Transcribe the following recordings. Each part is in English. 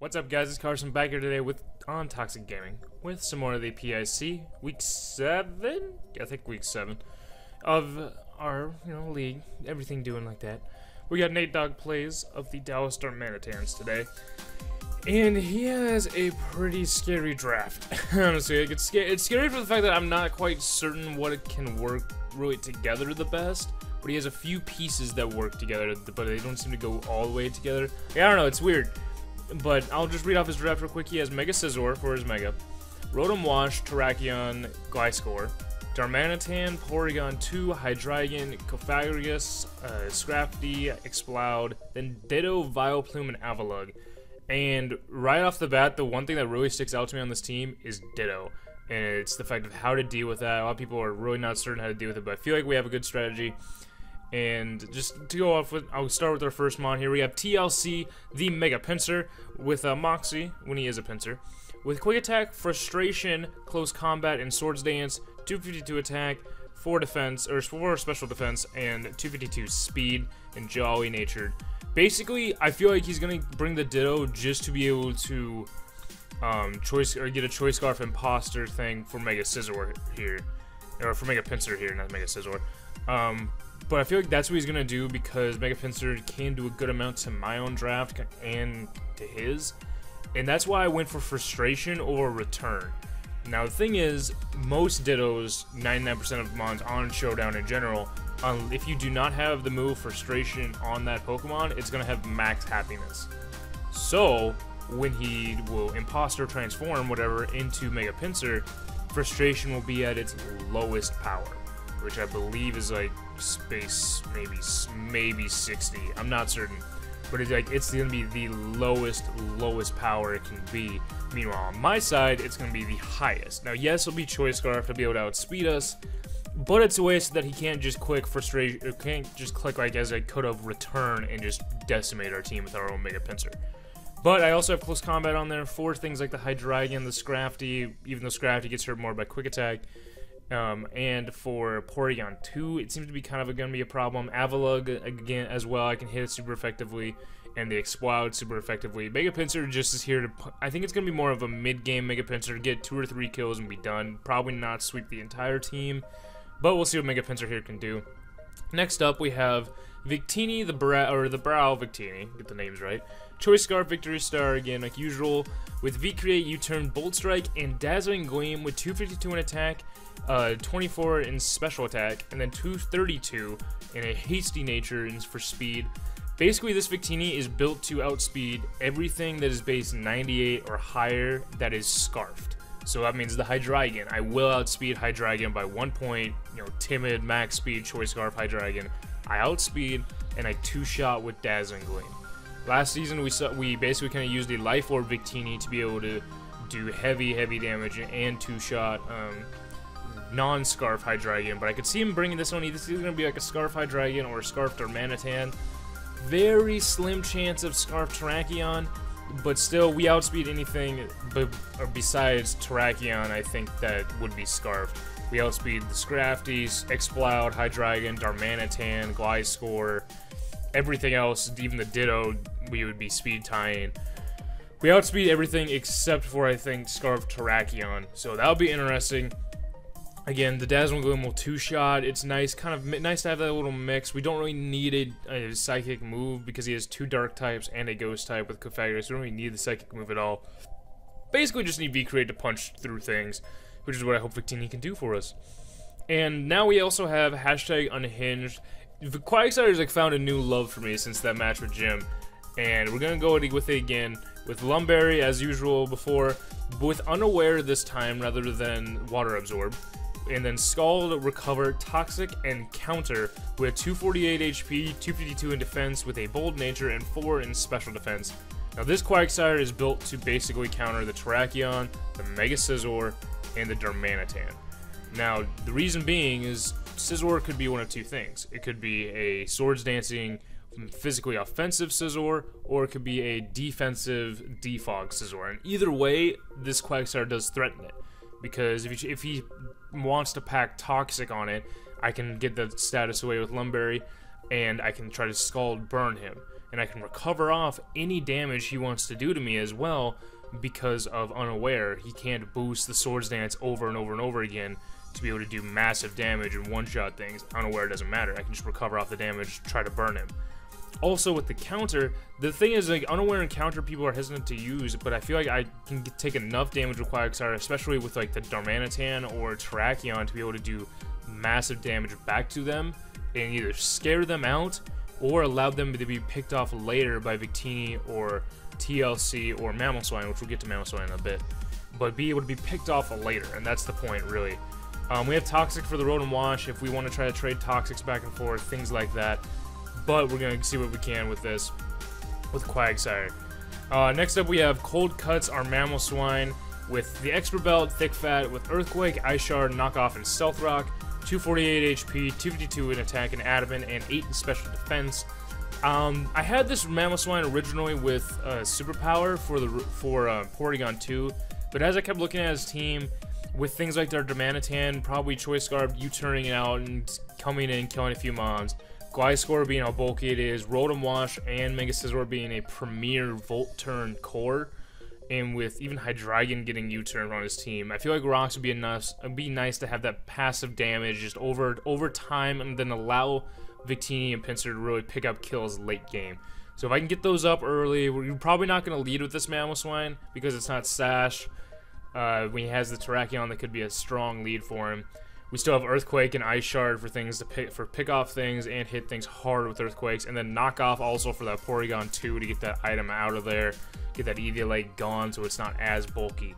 What's up, guys? It's Carson back here today on Toxic Gaming with some more of the PIC week 7. I think week 7 of our league. Everything doing like that. We got NatedogPlays of the Dallas Darmanitans today, and he has a pretty scary draft. Honestly, it's scary for the fact that I'm not quite certain what it can work really together the best. But he has a few pieces that work together, but they don't seem to go all the way together. Yeah, I don't know, it's weird. But I'll just read off his draft real quick. He has Mega Scizor for his Mega, Rotom-Wash, Terrakion, Gliscor, Darmanitan, Porygon 2, Hydreigon, Cofagrigus, Scrafty, Exploud, then Ditto, Vileplume, and Avalugg. And right off the bat, the one thing that really sticks out to me on this team is Ditto. And it's the fact of how to deal with that. A lot of people are really not certain how to deal with it, but I feel like we have a good strategy. And just to go off with, I'll start with our first mon here. We have TLC, the Mega Pinsir, with Moxie, when he is a Pinsir. With Quick Attack, Frustration, Close Combat, and Swords Dance, 252 attack, 4 defense, or 4 special defense, and 252 speed, and Jolly Natured. Basically, I feel like he's going to bring the Ditto just to be able to get a Choice Scarf Imposter thing for Mega Scizor here. Or for Mega Pinsir here, not Mega Scizor. But I feel like that's what he's going to do because Mega Pinsir can do a good amount to my own draft and to his. And that's why I went for Frustration or Return. Now the thing is, most Dittos, 99% of mons on Showdown in general, if you do not have the move Frustration on that Pokemon, it's going to have max happiness. So, when he will Imposter transform whatever into Mega Pinsir, Frustration will be at its lowest power, which I believe is like space maybe 60. I'm not certain, but it's gonna be the lowest power it can be. Meanwhile, on my side, it's gonna be the highest. Now, yes, it'll be Choice Scarf to be able to outspeed us, but it's a way so that he can't just click Frustration, or can't just click like as I could have Return and just decimate our team with our own Mega Pinsir. But I also have Close Combat on there for things like the Hydreigon, the Scrafty, even though Scrafty gets hurt more by Quick Attack. And for Porygon 2, it seems to be kind of going to be a problem. Avalugg, again, as well, I can hit it super effectively, and the Exploud super effectively. Mega Pinsir just is here to, I think it's going to be more of a mid-game Mega Pinsir, get 2 or 3 kills and be done. Probably not sweep the entire team, but we'll see what Mega Pinsir here can do. Next up, we have Victini, the Brow Victini, get the names right. Choice Scarf, Victory Star, again, like usual. With V-Create, U-Turn, Bolt Strike, and Dazzling Gleam with 252 in attack, 24 in special attack, and then 232 in a hasty nature for speed. Basically, this Victini is built to outspeed everything that is base 98 or higher that is scarfed. So that means the Hydreigon. I will outspeed Hydreigon by 1 point. Timid, max speed, Choice Scarf, Hydreigon. I outspeed, and I 2-shot with Dazzling Gleam. Last season, we basically kind of used the Life Orb Victini to be able to do heavy damage and 2-shot non-Scarf Hydreigon, but I could see him bringing this one. This is going to be like a Scarf Hydreigon or a Scarf Darmanitan. Very slim chance of Scarf Terrakion, but still, we outspeed anything besides Terrakion, I think, that would be Scarfed. We outspeed the Scrafties, Exploud, Hydreigon, Darmanitan, Gliscor, everything else, even the Ditto, we would be speed tying. We outspeed everything except for, I think, Scarf Terrakion, so that'll be interesting. Again, the Dazzling Gleam will 2-shot. It's nice, kind of nice to have that little mix. We don't really need a Psychic move because he has 2 Dark types and a Ghost type with Cofagrigus. We don't really need the Psychic move at all. Basically, just need V-Create to punch through things, which is what I hope Victini can do for us. And now we also have #Unhinged. The Quagsire found a new love for me since that match with Jim, and we're gonna go with it again with Lumberry as usual before, but with Unaware this time rather than Water Absorb. And then Scald, Recover, Toxic, and Counter with 248 HP, 252 in defense with a Bold Nature, and 4 in special defense. Now this Quagsire is built to basically counter the Terrakion, the Mega Scizor, and the Darmanitan. Now the reason being is Scizor could be one of 2 things. It could be a Swords Dancing, physically offensive Scizor, or it could be a defensive defog Scizor. And either way, this Quagsire does threaten it. Because if he wants to pack Toxic on it, I can get the status away with Lumberry, and I can try to Scald Burn him. and I can recover off any damage he wants to do to me as well because of Unaware. He can't boost the Swords Dance over and over and over again to be able to do massive damage and one-shot things. Unaware doesn't matter. I can just recover off the damage, try to burn him. Also, with the counter, the thing is, like, Unaware and counter people are hesitant to use, but I feel like I can take enough damage with Quagsire, especially with, like, the Darmanitan or Terrakion, to be able to do massive damage back to them and either scare them out or allow them to be picked off later by Victini or TLC or Mamoswine, which we'll get to Mamoswine in a bit, but be able to be picked off later, and that's the point, really. We have Toxic for the Rotom Wash if we want to try to trade Toxics back and forth, things like that, but we're going to see what we can with this, with Quagsire. Next up, we have Cold Cuts our Mamoswine with the Expert Belt, Thick Fat, with Earthquake, Ice Shard, Knockoff, and Stealth Rock, 248 HP, 252 in attack and adamant, and 8 in special defense. I had this Mamoswine originally with Superpower for Porygon 2, but as I kept looking at his team, with things like their Darmanitan, probably Choice Scarf, U-turning out and coming in and killing a few mons, Gliscor being how bulky it is, Rotom Wash and Mega Scizor being a premier Volt Turn core, and with even Hydreigon getting U-turn on his team, I feel like Rocks would be enough. It'd be nice to have that passive damage just over time, and then allow Victini and Pinsir to really pick up kills late game. So if I can get those up early, we're probably not going to lead with this Mamoswine because it's not Sash. When he has the Terrakion, that could be a strong lead for him. We still have Earthquake and Ice Shard for things to pick off things and hit things hard with Earthquakes, and then Knockoff also for that Porygon 2 to get that item out of there, get that Eviolite gone so it's not as bulky.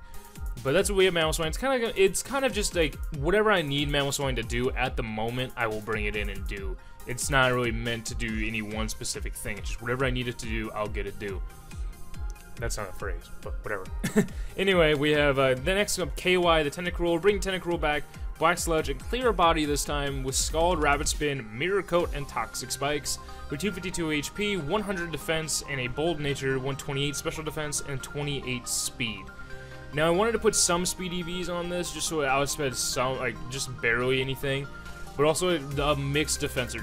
But that's what we have Mamoswine. It's kind of just like whatever I need Mamoswine to do at the moment, I will bring it in and do. It's not really meant to do any one specific thing. It's just whatever I need it to do, I'll get it do. That's not a phrase, but whatever. Anyway, we have the next up, KY, the Tentacruel, bring Tentacruel back, Black Sludge, and Clear Body this time with Scald, Rabbit Spin, Mirror Coat, and Toxic Spikes with 252 HP, 100 defense, and a Bold Nature, 128 special defense, and 28 speed. Now, I wanted to put some speed EVs on this just so it outsped some, like, just barely anything, but also a mixed defense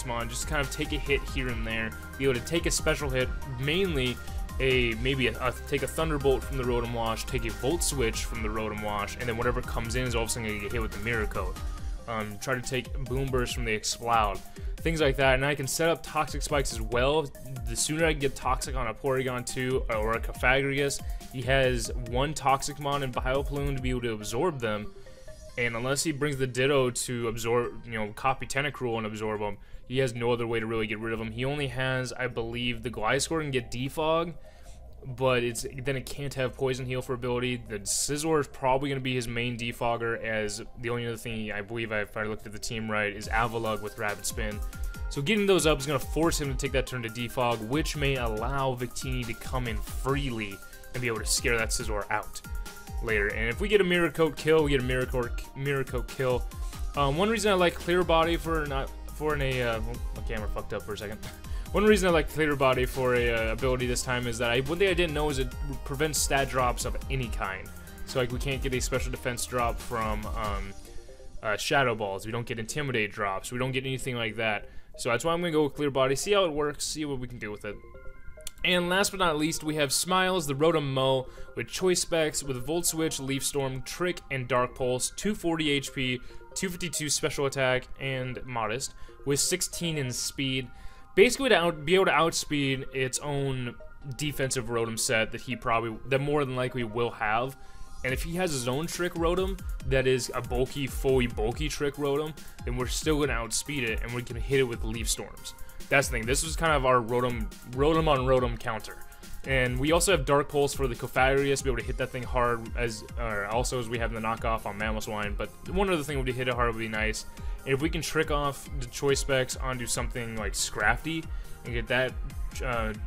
mon, just kind of take a hit here and there, be able to take a special hit, mainly take a Thunderbolt from the Rotom Wash, take a Volt Switch from the Rotom Wash, and then whatever comes in is all of a sudden going to get hit with the Mirror Coat. Try to take Boom Burst from the Explode. Things like that, and I can set up Toxic Spikes as well. The sooner I can get Toxic on a Porygon 2 or a Cofagrigus, he has one Toxic Mon and Bioplume to be able to absorb them, and unless he brings the Ditto to absorb, copy Tentacruel and absorb them, he has no other way to really get rid of him. He only has, I believe, the Gliscor can get Defog, but then it can't have Poison Heal for ability. The Scizor is probably going to be his main defogger, as the only other thing I believe, if I looked at the team right, is Avalugg with Rapid Spin. So getting those up is going to force him to take that turn to defog, which may allow Victini to come in freely and be able to scare that Scizor out later. And if we get a Mirror Coat kill, we get a Mirror Coat kill. One reason I like Clear Body my camera fucked up for a second. One reason I like Clear Body for a ability this time is that one thing I didn't know is it prevents stat drops of any kind. So like we can't get a special defense drop from Shadow Balls. We don't get Intimidate drops. We don't get anything like that. So that's why I'm going to go with Clear Body, see how it works, see what we can do with it. And last but not least, we have Smiles, the Rotom-mo, with Choice Specs, with Volt Switch, Leaf Storm, Trick, and Dark Pulse, 240 HP, 252 special attack, and Modest, with 16 in speed. Basically to be able to outspeed its own defensive Rotom set that more than likely will have. And if he has his own Trick Rotom that is a fully bulky Trick Rotom, then we're still going to outspeed it, and we can hit it with Leaf Storms. That's the thing. This was kind of our Rotom on Rotom counter. And we also have Dark Pulse for the Cofagrigus to be able to hit that thing hard, also as we have the knockoff on Mamoswine. But one other thing would be hit it hard would be nice. And if we can trick off the Choice Specs onto something like Scrafty and get that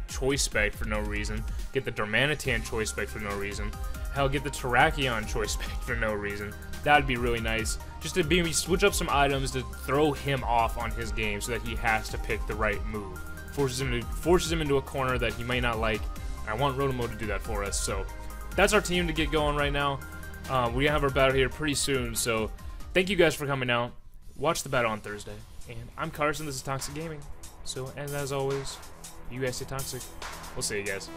Choice Spec for no reason, get the Darmanitan Choice Spec for no reason, hell, get the Terrakion Choice Spec for no reason, that'd be really nice. Just to maybe switch up some items to throw him off on his game so that he has to pick the right move. Forces him into a corner that he may not like. I want Rotom-mo to do that for us. So that's our team to get going right now. We're going to have our battle here pretty soon. So thank you guys for coming out. Watch the battle on Thursday. And I'm Carson. This is Toxic Gaming. So, and as always, You guys stay toxic. We'll see you guys.